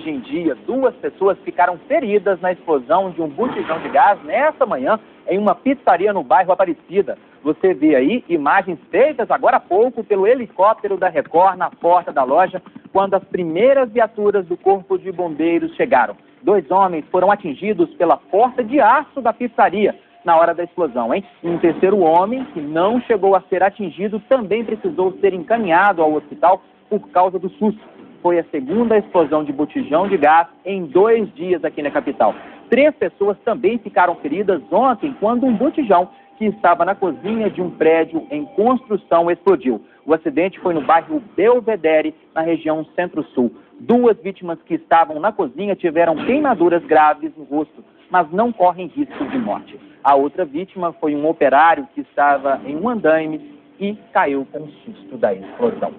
noite em dia, 2 pessoas ficaram feridas na explosão de um botijão de gás nesta manhã em uma pizzaria no bairro Aparecida. Você vê aí imagens feitas agora há pouco pelo helicóptero da Record na porta da loja, quando as primeiras viaturas do Corpo de Bombeiros chegaram. 2 homens foram atingidos pela porta de aço da pizzaria na hora da explosão, hein? Um terceiro homem, que não chegou a ser atingido, também precisou ser encaminhado ao hospital por causa do susto. Foi a segunda explosão de botijão de gás em 2 dias aqui na capital. 3 pessoas também ficaram feridas ontem quando um botijão que estava na cozinha de um prédio em construção explodiu. O acidente foi no bairro Belvedere, na região Centro-Sul. 2 vítimas que estavam na cozinha tiveram queimaduras graves no rosto, mas não correm risco de morte. A outra vítima foi um operário que estava em um andaime e caiu com o susto da explosão.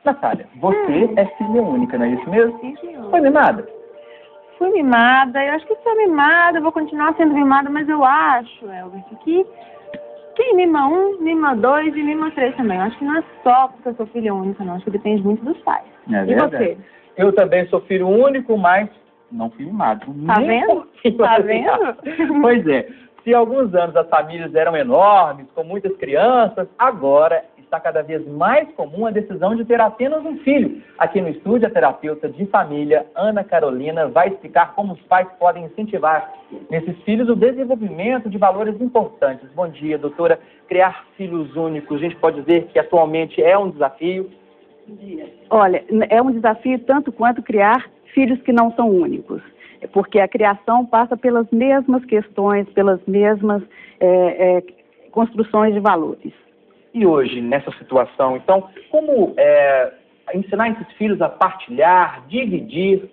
Natália, você é filha única, não é isso mesmo? Sim, senhor. Foi mimada? Fui mimada, eu acho que sou mimada, vou continuar sendo mimada, mas eu acho, Elvis, que quem mima 1, mima 2 e mima 3 também. Eu acho que não é só porque eu sou filha única, não. Acho que depende muito dos pais. É e verdade. você? Eu também sou filho único, mas não fui mimado. Tá vendo? Tá vendo? Pois é. Se há alguns anos as famílias eram enormes, com muitas crianças, agora está cada vez mais comum a decisão de ter apenas um filho. Aqui no estúdio, a terapeuta de família, Ana Carolina, vai explicar como os pais podem incentivar nesses filhos o desenvolvimento de valores importantes. Bom dia, doutora. Criar filhos únicos, a gente pode dizer que atualmente é um desafio? Olha, é um desafio tanto quanto criar filhos que não são únicos, porque a criação passa pelas mesmas questões, pelas mesmas construções de valores. E hoje, nessa situação, então, como ensinar esses filhos a partilhar, dividir?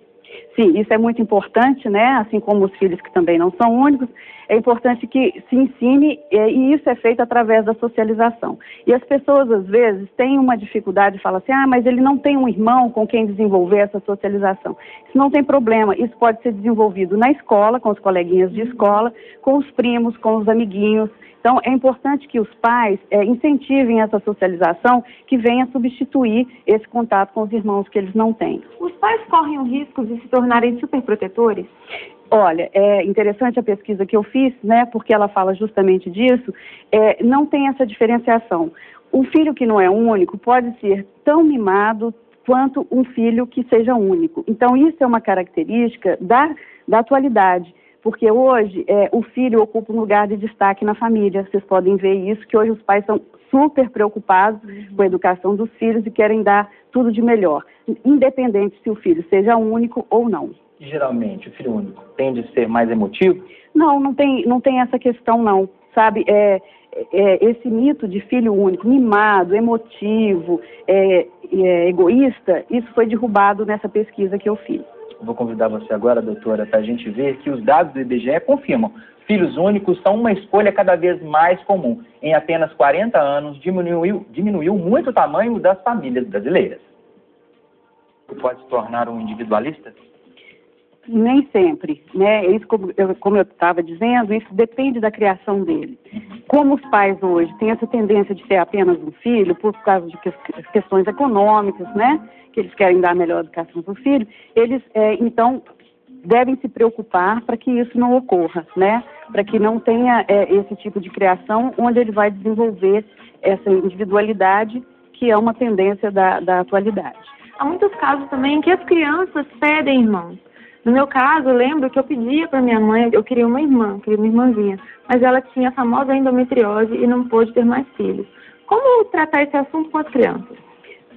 Sim, isso é muito importante, né? Assim como os filhos que também não são únicos, é importante que se ensine, e isso é feito através da socialização. E as pessoas, às vezes, têm uma dificuldade de falar assim, mas ele não tem um irmão com quem desenvolver essa socialização. Isso não tem problema, isso pode ser desenvolvido na escola, com os coleguinhas de escola, com os primos, com os amiguinhos. Então, é importante que os pais incentivem essa socialização que venha substituir esse contato com os irmãos que eles não têm. Os pais correm o risco de se tornarem superprotetores? Olha, é interessante a pesquisa que eu fiz, né, porque ela fala justamente disso, não tem essa diferenciação. Um filho que não é único pode ser tão mimado quanto um filho que seja único. Então, isso é uma característica da atualidade. Porque hoje o filho ocupa um lugar de destaque na família. Vocês podem ver isso, que hoje os pais são super preocupados com a educação dos filhos e querem dar tudo de melhor, independente se o filho seja único ou não. E, geralmente, o filho único tende a ser mais emotivo? Não tem essa questão não, sabe? Esse mito de filho único, mimado, emotivo, egoísta, isso foi derrubado nessa pesquisa que eu fiz. Vou convidar você agora, doutora, para a gente ver que os dados do IBGE confirmam. Filhos únicos são uma escolha cada vez mais comum. Em apenas 40 anos, diminuiu muito o tamanho das famílias brasileiras. Pode se tornar um individualista? Nem sempre, né? Isso, como eu estava dizendo, isso depende da criação dele. Como os pais hoje têm essa tendência de ter apenas um filho, por causa de questões econômicas, né? Que eles querem dar a melhor educação para o filho, eles, então, devem se preocupar para que isso não ocorra, né? Para que não tenha esse tipo de criação onde ele vai desenvolver essa individualidade que é uma tendência da atualidade. Há muitos casos também que as crianças pedem irmãos. No meu caso, eu lembro que eu pedia para minha mãe, eu queria uma irmãzinha, mas ela tinha a famosa endometriose e não pôde ter mais filhos. Como tratar esse assunto com as crianças?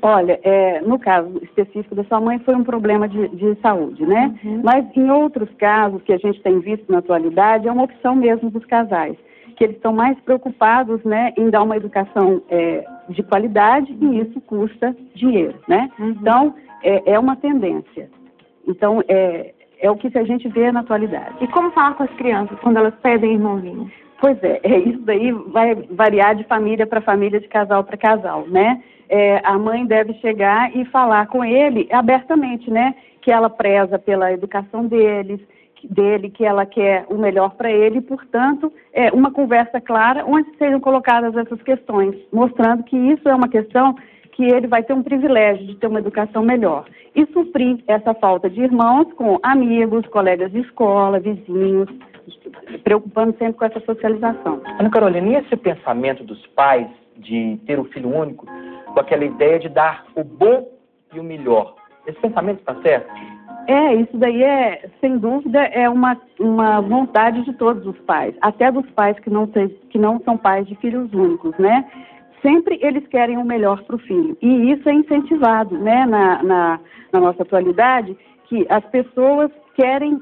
Olha, no caso específico da sua mãe foi um problema de saúde, né? Mas em outros casos que a gente tem visto na atualidade, é uma opção mesmo dos casais, que eles estão mais preocupados, né, em dar uma educação de qualidade e isso custa dinheiro, né? Então, é uma tendência. Então, é o que a gente vê na atualidade. E como falar com as crianças quando elas pedem irmãozinho? Pois isso daí vai variar de família para família, de casal para casal, né? A mãe deve chegar e falar com ele abertamente, né? Que ela preza pela educação dele, que ela quer o melhor para ele, e, portanto, uma conversa clara onde sejam colocadas essas questões, mostrando que isso é uma questão que ele vai ter um privilégio de ter uma educação melhor e suprir essa falta de irmãos com amigos, colegas de escola, vizinhos, preocupando sempre com essa socialização. Ana Carolina, e esse pensamento dos pais de ter um filho único, com aquela ideia de dar o bom e o melhor? Esse pensamento está certo? Isso daí sem dúvida, é uma vontade de todos os pais, até dos pais que não são pais de filhos únicos, né? Sempre eles querem o melhor para o filho. E isso é incentivado, né, na nossa atualidade, que as pessoas querem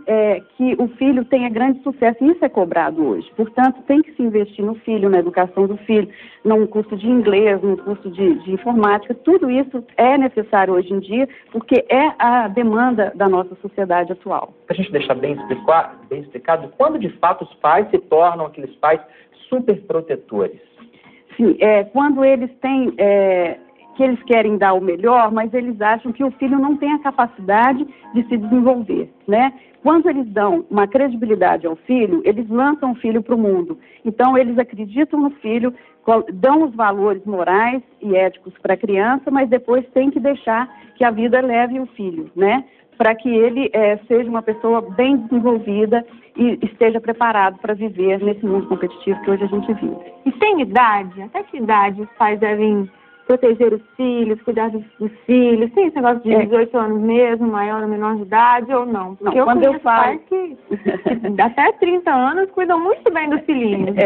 que o filho tenha grande sucesso. E isso é cobrado hoje. Portanto, tem que se investir no filho, na educação do filho, num curso de inglês, num curso de informática. Tudo isso é necessário hoje em dia, porque é a demanda da nossa sociedade atual. Para a gente deixar bem explicado, quando de fato os pais se tornam aqueles pais super protetores? Sim, quando eles têm, que eles querem dar o melhor, mas eles acham que o filho não tem a capacidade de se desenvolver, né? Quando eles dão uma credibilidade ao filho, eles lançam o filho para o mundo. Então, eles acreditam no filho, dão os valores morais e éticos para a criança, mas depois tem que deixar que a vida leve o filho, né? Para que ele seja uma pessoa bem desenvolvida e esteja preparado para viver nesse mundo competitivo que hoje a gente vive. E tem idade? Até que idade os pais devem proteger os filhos, cuidar dos filhos? Tem esse negócio de 18 anos mesmo, maior ou menor de idade, ou não? Porque não, quando eu falo... pais que até 30 anos cuidam muito bem dos filhinhos.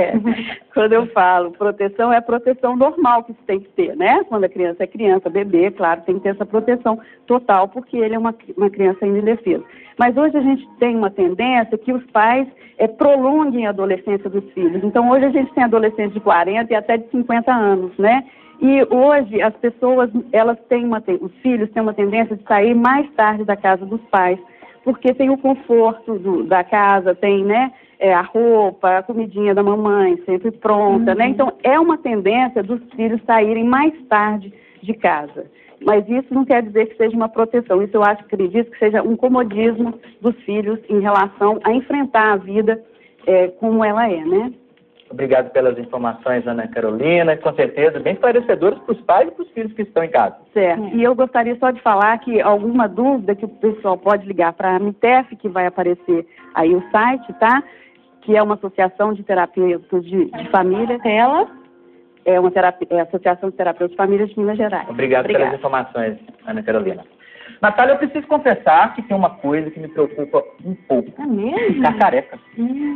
Quando eu falo proteção, é a proteção normal que se tem que ter, né? Quando a criança é criança, bebê, claro, tem que ter essa proteção total, porque ele é uma criança ainda indefesa. Mas hoje a gente tem uma tendência que os pais prolonguem a adolescência dos filhos. Então, hoje a gente tem adolescentes de 40 e até de 50 anos, né? E hoje as pessoas, os filhos têm uma tendência de sair mais tarde da casa dos pais, porque tem o conforto da casa, tem, né, a roupa, a comidinha da mamãe sempre pronta, né? Então, é uma tendência dos filhos saírem mais tarde de casa. Mas isso não quer dizer que seja uma proteção. Isso eu acredito que seja um comodismo dos filhos em relação a enfrentar a vida como ela é, né? Obrigado pelas informações, Ana Carolina, com certeza bem esclarecedoras para os pais e para os filhos que estão em casa. Certo. E eu gostaria só de falar que alguma dúvida que o pessoal pode ligar para a MITEF, que vai aparecer aí o site, tá? Que é uma associação de terapeutas de família. Ela é uma Associação de Terapeutas de Família de Minas Gerais. Obrigado pelas informações, Ana Carolina. Natália, eu preciso confessar que tem uma coisa que me preocupa um pouco. É mesmo? Ficar careca.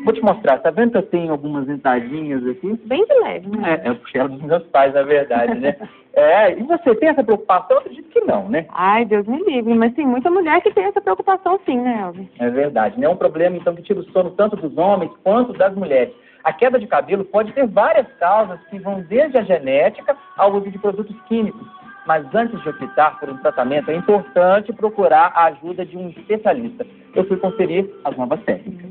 Vou te mostrar. Tá vendo que eu tenho algumas entradinhas aqui? Bem de leve, né? Eu puxei ela dos meus pais, na verdade, né? E você tem essa preocupação? Eu acredito que não, né? Ai, Deus me livre. Mas tem muita mulher que tem essa preocupação sim, né, Elvis? É verdade. Não é um problema, então, que tira o sono tanto dos homens quanto das mulheres. A queda de cabelo pode ter várias causas que vão desde a genética ao uso de produtos químicos. Mas antes de optar por um tratamento, é importante procurar a ajuda de um especialista. Eu fui conferir as novas técnicas.